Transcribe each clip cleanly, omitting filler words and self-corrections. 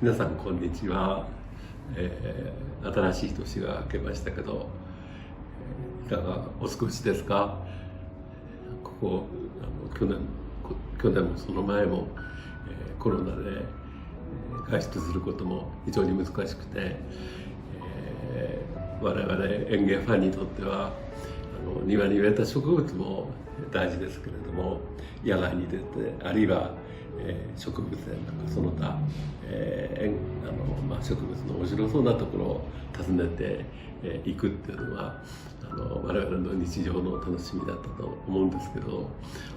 皆さんこんにちは、新しい年が明けましたけど、いかがお過ごしですか？去年もその前も、コロナで外出することも非常に難しくて、我々園芸ファンにとっては庭に植えた植物も大事ですけれども、野外に出てあるいは植物園なんかその他、植物の面白そうなところを訪ねていくっていうのは我々の日常の楽しみだったと思うんですけど、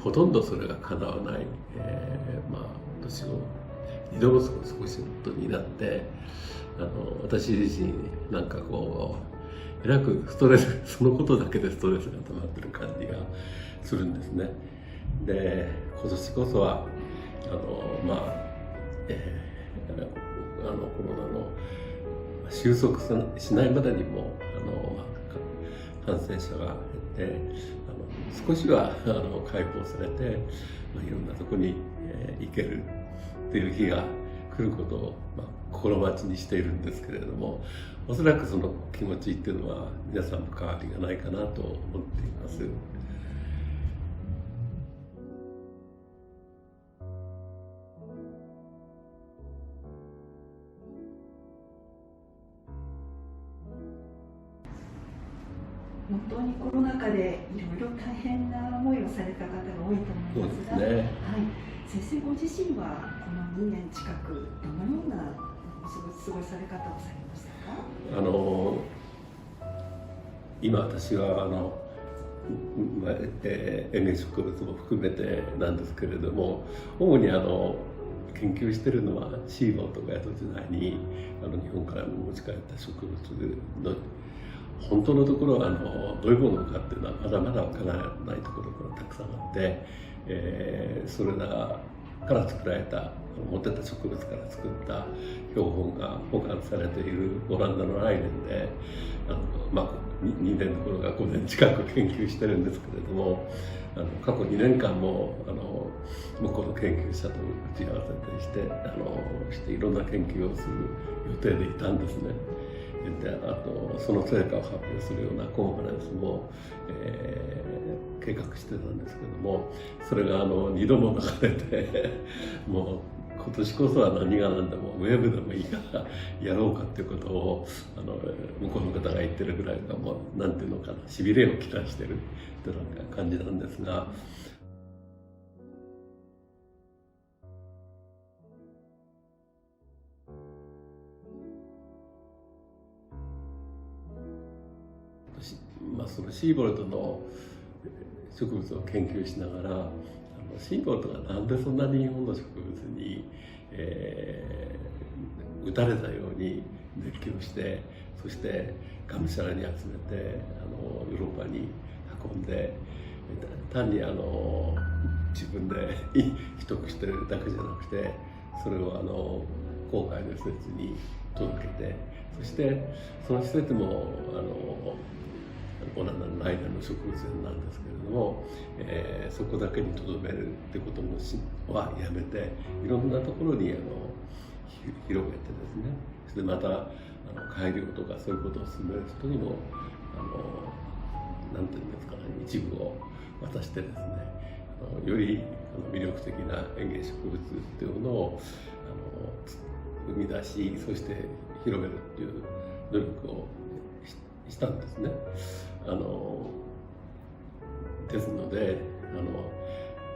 ほとんどそれが叶わない、年を2度も過ごすことになって、私自身なんかえらくストレス、そのことだけでストレスが溜まってる感じがするんですね。で、今年こそはコロナの収束しないまでにも感染者が減って少しは解放されて、いろんなとこに行けるっていう日が来ることを、心待ちにしているんですけれども、おそらくその気持ちっていうのは皆さんも変わりがないかなと思っています。本当にコロナ禍でいろいろ大変な思いをされた方が多いと思いますが、そうですね。はい、先生ご自身はこの2年近くどのような過ごされ方をされましたか？今私は園芸植物も含めてなんですけれども、主に研究しているのはシーボーとか江戸時代に日本から持ち帰った植物の本当のところはどういうものかっていうのはまだまだわからないところがたくさんあって、それらから作られた持ってた植物から作った標本が保管されているオランダのライデンで2年どころか5年近く研究してるんですけれども、過去2年間も向こうの研究者と打ち合わせしていろんな研究をする予定でいたんですね。で、その成果を発表するようなコンファレンスも、計画してたんですけども、それが2度も流れてもう今年こそは何が何でもウェブでもいいからやろうかっていうことを向こうの方が言ってるぐらいがもうなんていうのかな、しびれを期待してるっていう感じなんですが。そのシーボルトの植物を研究しながらシーボルトがなんでそんなに日本の植物に、打たれたように熱狂して、そしてがむしゃらに集めてヨーロッパに運んで、単に自分で取得してるだけじゃなくて、それを郊外の施設に届けて、そしてその施設もオランダのライデンの植物園なんですけれども、そこだけにとどめるってことはやめて、いろんなところに広げてですね、そしてまた改良とかそういうことを進める人にもなんていうんですかね、一部を渡してですね、より魅力的な園芸植物っていうのを生み出し、そして広めるっていう努力をしたんですね。ですので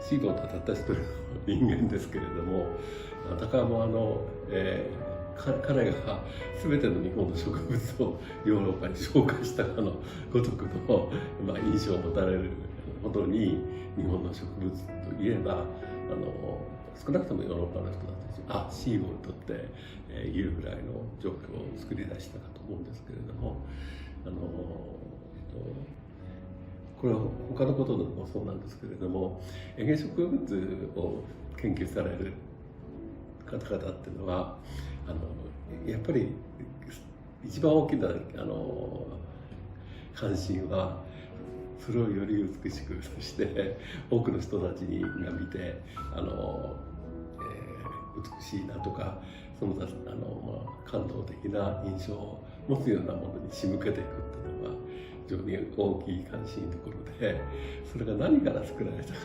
シーボーとはたった一人の人間ですけれども、だからも彼が全ての日本の植物をヨーロッパに紹介したかのごとくの、印象を持たれるほどに日本の植物といえば少なくともヨーロッパの人たちシーボルトっていうぐらいの状況を作り出したかと思うんですけれども、これは他のことでもそうなんですけれども、園芸植物を研究される方々っていうのはやっぱり一番大きな関心はそれをより美しく、そして多くの人たちが見て美しいなとかその感動的な印象を持つようなものに仕向けていくっていうのは非常に大きい関心のところで、それが何から作られたか、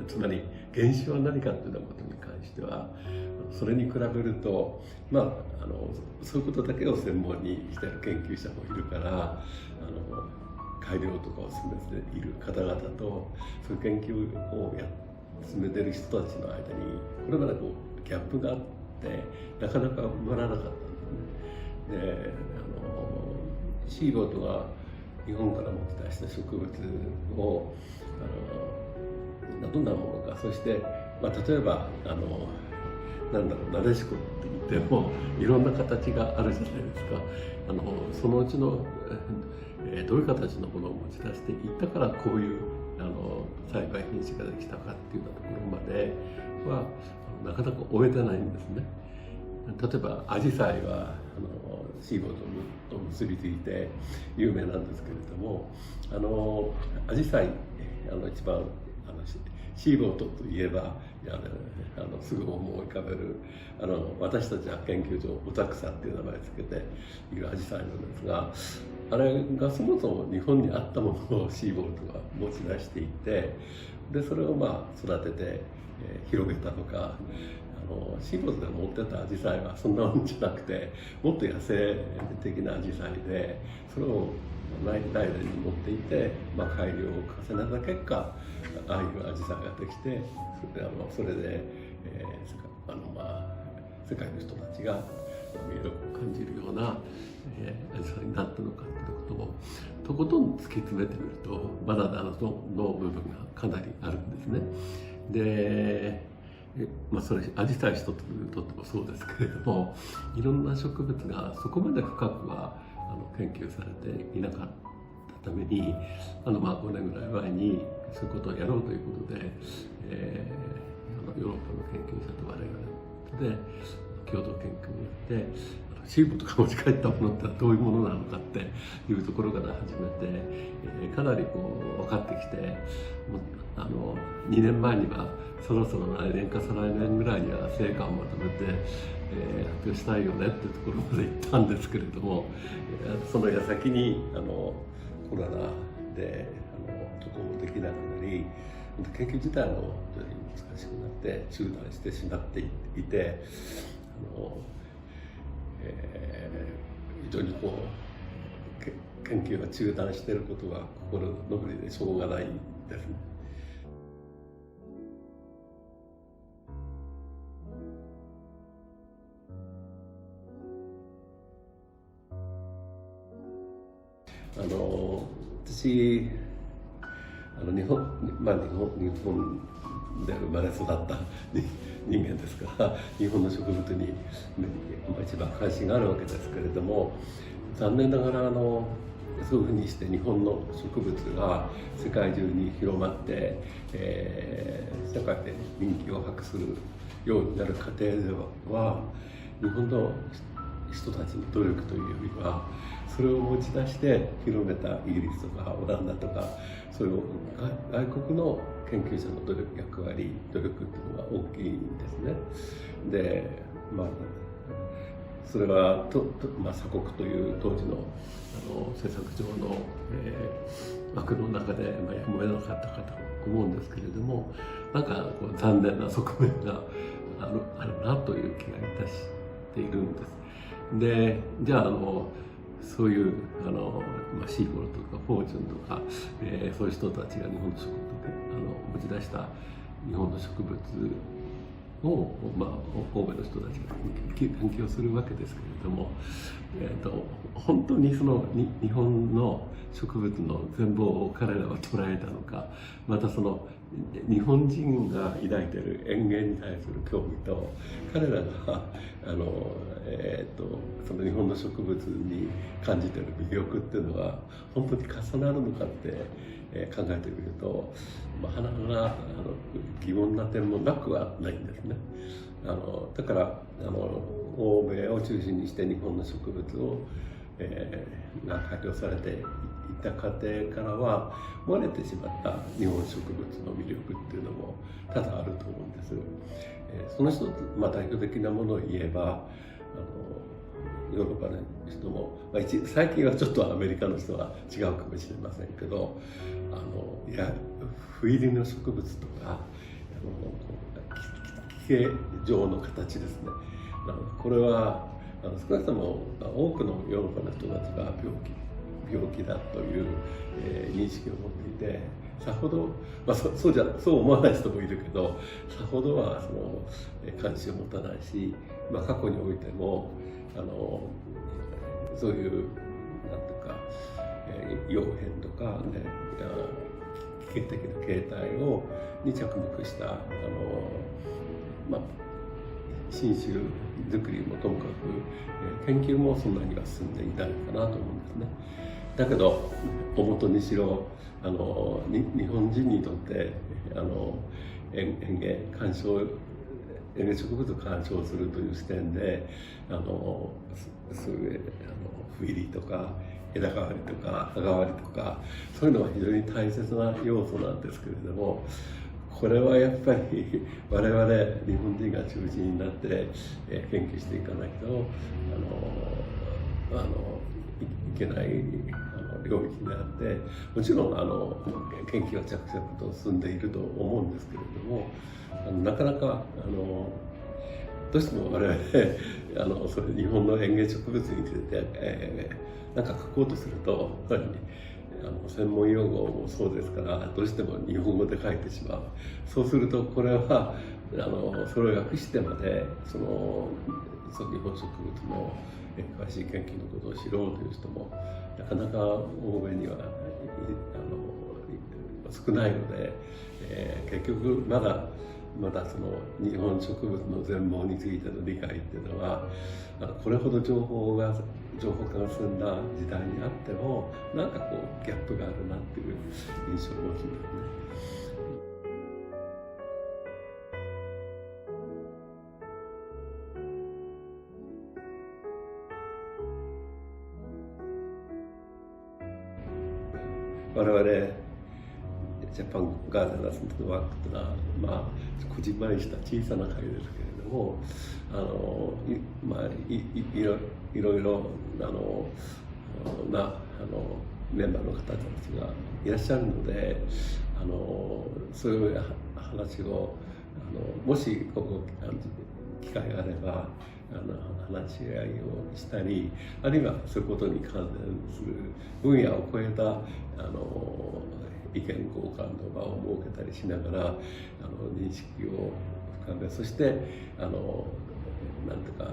つまり原子は何かっていうようなことに関してはそれに比べるとそういうことだけを専門にしている研究者もいるから改良とかを進めている方々とそういう研究を進めている人たちの間にこれまでギャップがあってなかなか埋まらなかったんですね。でシーボートが日本から持ち出した植物をどんなものか、そして、例えばなでしこって言ってもいろんな形があるじゃないですか。そのうちのどういう形のものを持ち出していったからこういう栽培品種ができたかっていうようなところまではなかなか終えてないんですね。例えばアジサイはシーボートと結びついて有名なんですけれども、アジサイ一番シーボートといえばすぐ思い浮かべる私たちは研究所オタクサっていう名前を付けているアジサイなんですが、あれがそもそも日本にあったものをシーボートが持ち出していて、でそれを育てて、広げたとか。シーボートで持ってたアジサイはそんなもんじゃなくてもっと野生的なアジサイで、それを代々に持っていて、改良を重ねた結果ああいうアジサイができて、それで、世界の人たちが魅力を感じるような、アジサイになったのかということをとことん突き詰めてみるとまだの部分がかなりあるんですね。でそれアジサイ一つとってもそうですけれども、いろんな植物がそこまで深くは研究されていなかったために5年ぐらい前にそういうことをやろうということで、ヨーロッパの研究者と我々で共同研究をやって、シーボートが持ち帰ったものってどういうものなのかっていうところから始めて、かなり分かってきて、2年前にはそろそろ来年か再来年ぐらいには成果をまとめて、発表したいよねっていうところまで行ったんですけれども、その矢先にコロナで渡航もできなくなり、研究自体も本当に難しくなって中断してしまっていて、非常に研究が中断していることが心残りでしょうがないですね。私日本で生まれ育った人間ですから日本の植物に一番関心があるわけですけれども、残念ながらそういうふうにして日本の植物が世界中に広まって、世界で人気を博するようになる過程では日本の人たちの努力というよりはそれを持ち出して広めたイギリスとかオランダとかそういう外国の研究者の役割努力というのが大きいんですね。でそれは鎖国という当時の政策上の、枠の中でやむを得なかったかと思うんですけれども、残念な側面があるなという気がいたしているんです。でじゃあそういうシーボルトとかフォーチュンとか、そういう人たちが日本の植物で持ち出した日本の植物を、欧米の人たちが研究をするわけですけれども、本当に日本の植物の全貌を彼らは捉えたのか、また日本人が抱いている園芸に対する興味と彼らがその日本の植物に感じている魅力っていうのは本当に重なるのかって考えてみると、甚だ疑問な点もなくはないんですね。だから欧米を中心にして日本の植物をが改良されていった過程からは漏れてしまった日本植物の魅力っていうのも多々あると思うんです。その一つ、代表的なものを言えばヨーロッパの人も、最近はちょっとアメリカの人は違うかもしれませんけど斑入りの植物とか奇形状の形ですね。これは少なくとも多くのヨーロッパの人たちが病気だという、認識を持っていて、さほど、そう思わない人もいるけど、さほどは関心を持たないし、過去においてもそういうなんていうか、葉片とかね、奇形的な形態に着目した新種作りもともかく、研究もそんなには進んでいないかなと思うんですね。だけど大元にしろ日本人にとって園芸植物を鑑賞するという視点で斑入りとか枝代わりとか葉代わりとか、そういうのは非常に大切な要素なんですけれども、これはやっぱり我々日本人が中心になって研究していかないといけない領域であって、もちろん研究は着々と進んでいると思うんですけれども、なかなかどうしても我々それ日本の園芸植物についてなんか書こうとすると、やっぱり専門用語もそうですから、どうしても日本語で書いてしまう。そうするとこれはそれを訳してまで日本植物の詳しい研究のことを知ろうという人もなかなか欧米には少ないので、結局まだ日本植物の全貌についての理解っていうのはこれほど情報化が進んだ時代にあってもなんかギャップがあるなっていう印象を持つんですね。我々ジャパンガーデナーズのワークというのは、こじんまりした小さな会ですけれども、いろいろなメンバーの方たちがいらっしゃるので、そういう話をもし機会があれば話し合いをしたり、あるいはそういうことに関連する分野を超えた意見交換の場を設けたりしながら認識を深め、そしてなんていうか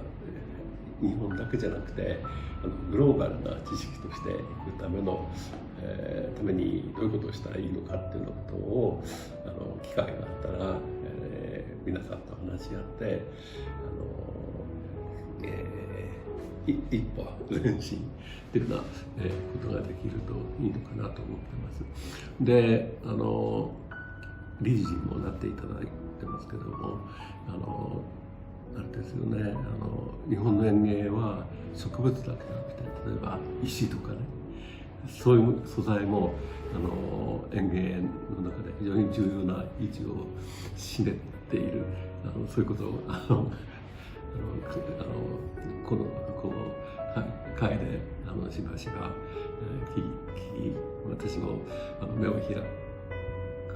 日本だけじゃなくてグローバルな知識としていくためにどういうことをしたらいいのかっていうことを機会があったら、皆さんと話し合って一歩前進っていうようなことができるといいのかなと思ってます。で理事にもなっていただいてますけどもあれですよね、日本の園芸は植物だけじゃなくて、例えば石とかね、そういう素材も園芸の中で非常に重要な位置を占めている、そういうことをこの会でしばしば私も目を開か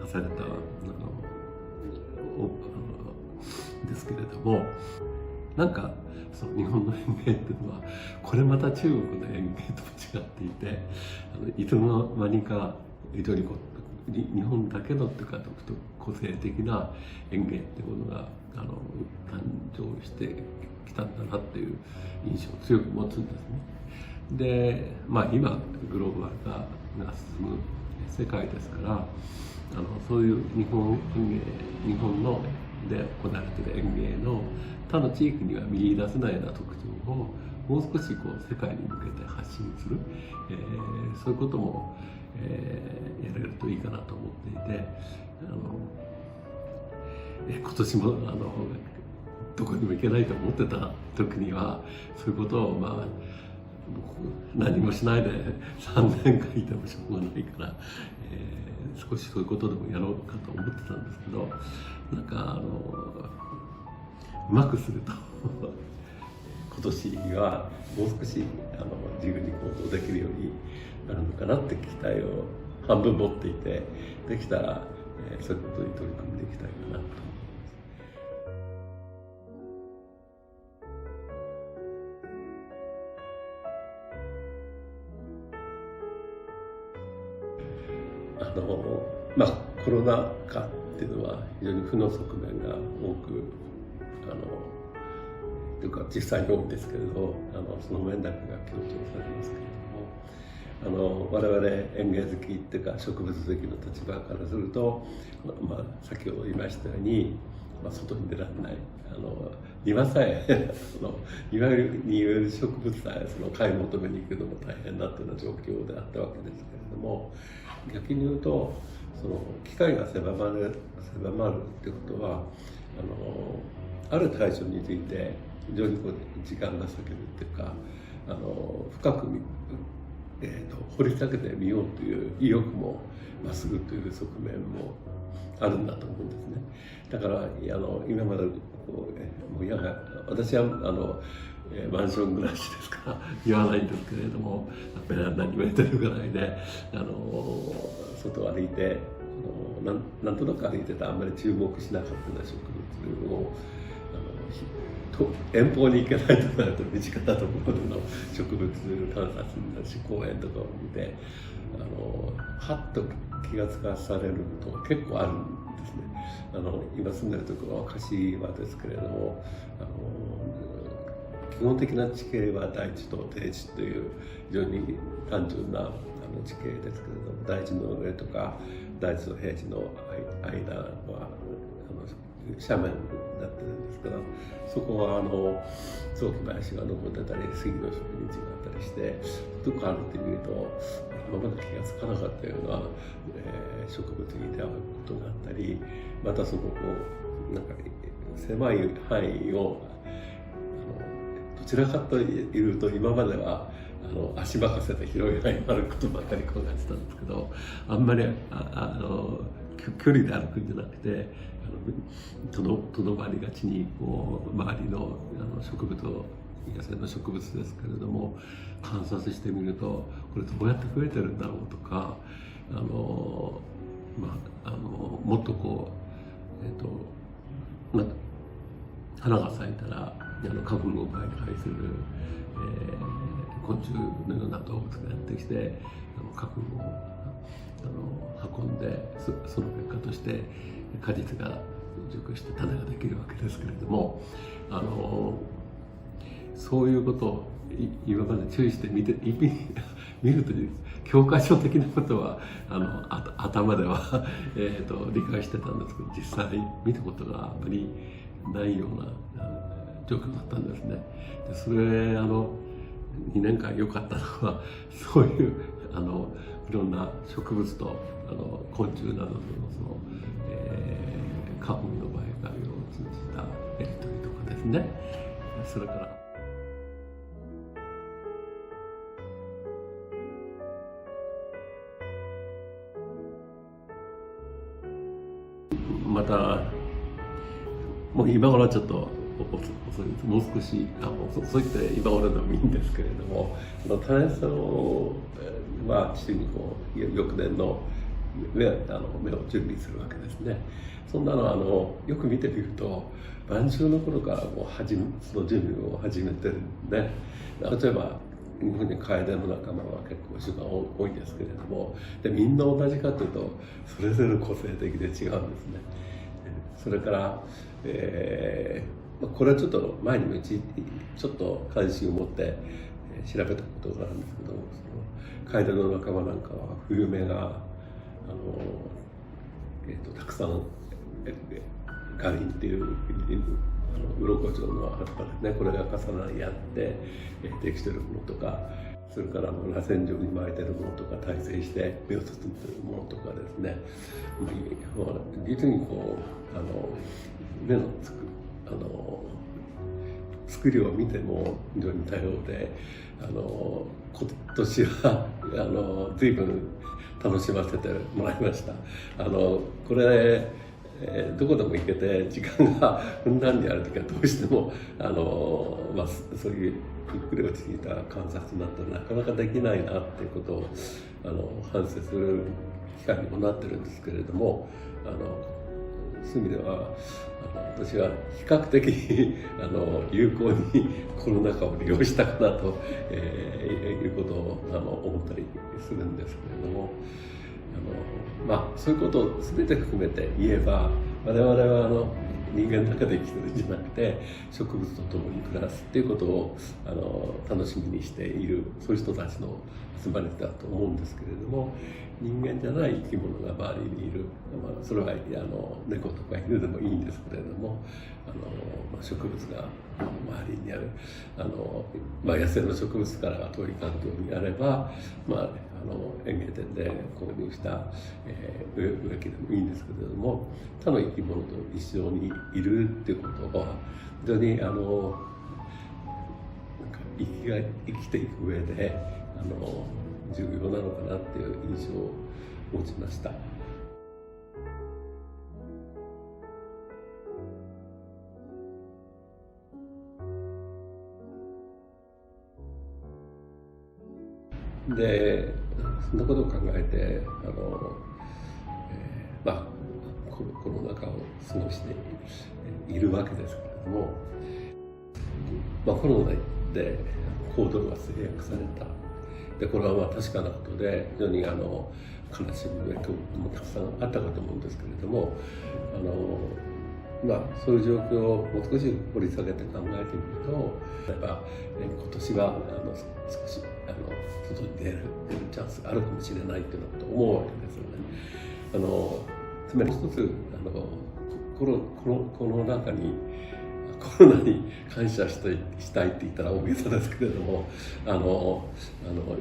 されたですけれども、なんか日本の園芸っていうのはこれまた中国の園芸と違っていて、いつの間にか非常に日本だけのっていうか個性的な園芸っていうものが誕生してきたんだなっていう印象を強く持つんですね。で、今グローバル化が進む世界ですから、そういう日本ので行われている園芸の他の地域には見出せないような特徴をもう少し世界に向けて発信する、そういうことも、やれるといいかなと思っていて、今年もどこにも行けないと思ってた時にはそういうことを何もしないで3年間いてもしょうがないから、少しそういうことでもやろうかと思ってたんですけど、なんかうまくすると今年はもう少し自由に行動できるようになるのかなって期待を半分持っていて、できたら、そういうことに取り組んでいきたいかなと思います。コロナ禍っていうのは非常に負の側面が多くというか実際に多いんですけれど、その面だけが強調されますけれども、我々園芸好きっていうか植物好きの立場からすると、先ほど言いましたように、外に出られない庭さえいわゆる植物さえ買い求めに行くのも大変だというような状況であったわけですけれども、逆に言うと機会が狭まるってことはある対象について非常に時間が割けるっていうか深く掘り下げてみようという意欲も増するという側面もあるんだと思うんですね。だから今まで私はマンション暮らしですから言わないんですけれども、ベランダに植えてるぐらいで外を歩いてなんとなく歩いててあんまり注目しなかったような植物を遠方に行けないとなると身近なところでの植物観察だし公園とかを見てはっと気がつかされることが結構あるんですね。今住んでるところは柏ですけれども基本的な地形は大地と低地という非常に単純な地形ですけれども、大地の上とか大地と平地の間は斜面になってるんですけど、そこは雑木林が残ってたり杉の植民地があったりしてどこ歩いてみると今まで気がつかなかったような、植物に出会うことがあったり、またそこなんか狭い範囲をどちらかというと今までは足任せで広い範囲に歩くことばかり考えてたんですけど、あんまり距離で歩くんじゃなくてとどまりがちに周りの植物を野生の植物ですけれども観察してみるとこれどうやって増えてるんだろうとかもっと花が咲いたら花粉を媒介する、昆虫のような動物がやってきて花粉を運んでその結果として果実が熟して種ができるわけですけれどもそういうことを今まで注意して見るという教科書的なことは頭では理解してたんですけど、実際見たことがあまりないような状況だったんですね。でそれ2年間良かったのはそういういろんな植物と昆虫などの花粉の媒介を通じたやり取りとかですね、それからまたもう今頃はちょっと遅いです。もう少しそういって今頃でもいいんですけれども種草は父に翌年の芽を準備するわけですね。そんなのよく見てみると晩秋の頃からその準備を始めてるんで、例えば日本にカエデの仲間は結構種が多いんですけれどもみんな同じかというとそれぞれ個性的で違うんですね。それから、これはちょっと前にもちょっと関心を持って調べたことがあるんですけど、カエデの仲間なんかは冬芽がたくさんガリンっていう鱗状の葉っぱですね、これが重なり合ってできてるものとか、それから螺旋状に巻いてるものとか耐性して芽を包んでるものとかですね、実に芽のつく作りを見ても非常に多様で、今年は随分楽しませてもらいました。これどこでも行けて時間がふんだんにある時はどうしてもそういうゆっくり落ち着いた観察になったらなかなかできないなっていうことを反省する機会にもなってるんですけれども、そういう意味では私は比較的有効にコロナ禍を利用したかなと、いうことを思ったりするんですけれども、そういうことを全て含めて言えば、我々は人間の中で生きてるんじゃなくて植物と共に暮らすっていうことを楽しみにしている、そういう人たちの集まりだと思うんですけれども、人間じゃない生き物が周りにいる、それは猫とか犬でもいいんですけれども、植物が周りにある野生の植物からは遠い環境にあれば、園芸店で購入した植木でもいいんですけれども、他の生き物と一緒にいるっていうことは非常に生きていく上で重要なのかなっていう印象を持ちました。でそんなことを考えてコロナ禍を過ごしているわけですけれども、コロナで行動が制約された。でこれは確かなことで、非常に悲しみの影響もたくさんあったかと思うんですけれども、そういう状況をもう少し掘り下げて考えてみると、例えば今年は少し外に出るチャンスがあるかもしれないというようなことを思うわけですよね。つまり一つこの中にコロナに感謝したいって言ったら大げさですけれども、よ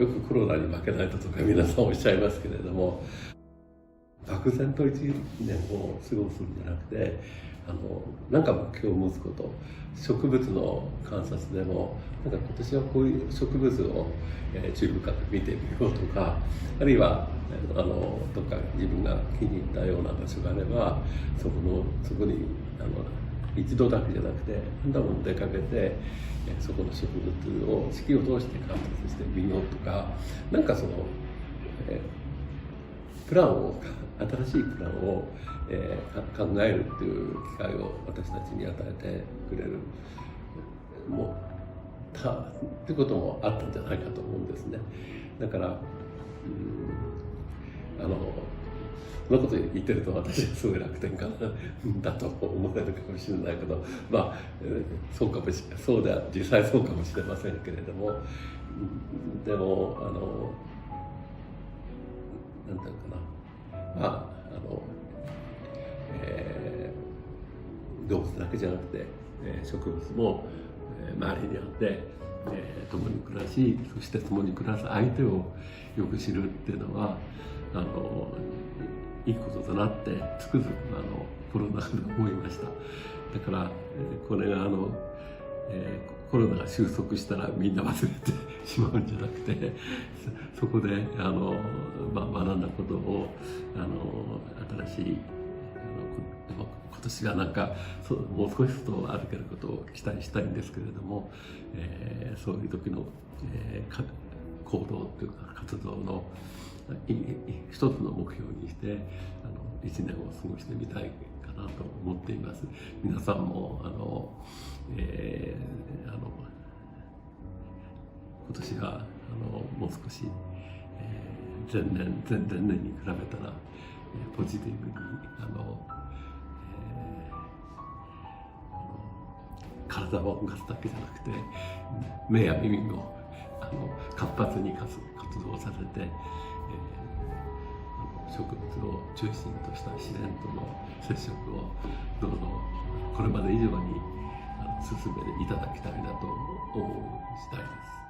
くコロナに負けないとか皆さんおっしゃいますけれども、漠然と1年を過ごすんじゃなくて、何か目標を持つこと、植物の観察でも今年はこういう植物を注意深く見てみようとか、あるいはどっか自分が気に入ったような場所があればそこに一度だけじゃなくて何度も出かけてそこの植物を四季を通して観察してみようとか、プランを新しいプランを、考えるっていう機会を私たちに与えてくれるってこともあったんじゃないかと思うんですね。だからそんなこと言ってると私はすごい楽天家だと思われるかもしれないけど、実際そうかもしれませんけれども、でもなんていうかな、動物だけじゃなくて植物も周りにあって共に暮らし、そして共に暮らす相手をよく知るっていうのはいいことだなってつくづくコロナで思いました。だからこれがコロナが収束したらみんな忘れてしまうんじゃなくて、そこで学んだことを新しい今年がもう少しと歩けることを期待したいんですけれども、そういう時の、行動というか活動の一つの目標にして一年を過ごしてみたいかなと思っています。皆さんも今年はもう少し、前々年に比べたらポジティブに体を動かすだけじゃなくて目や耳も活発に活動させて、植物を中心とした自然との接触をどうぞこれまで以上に進めていただきたいなと思う次第です。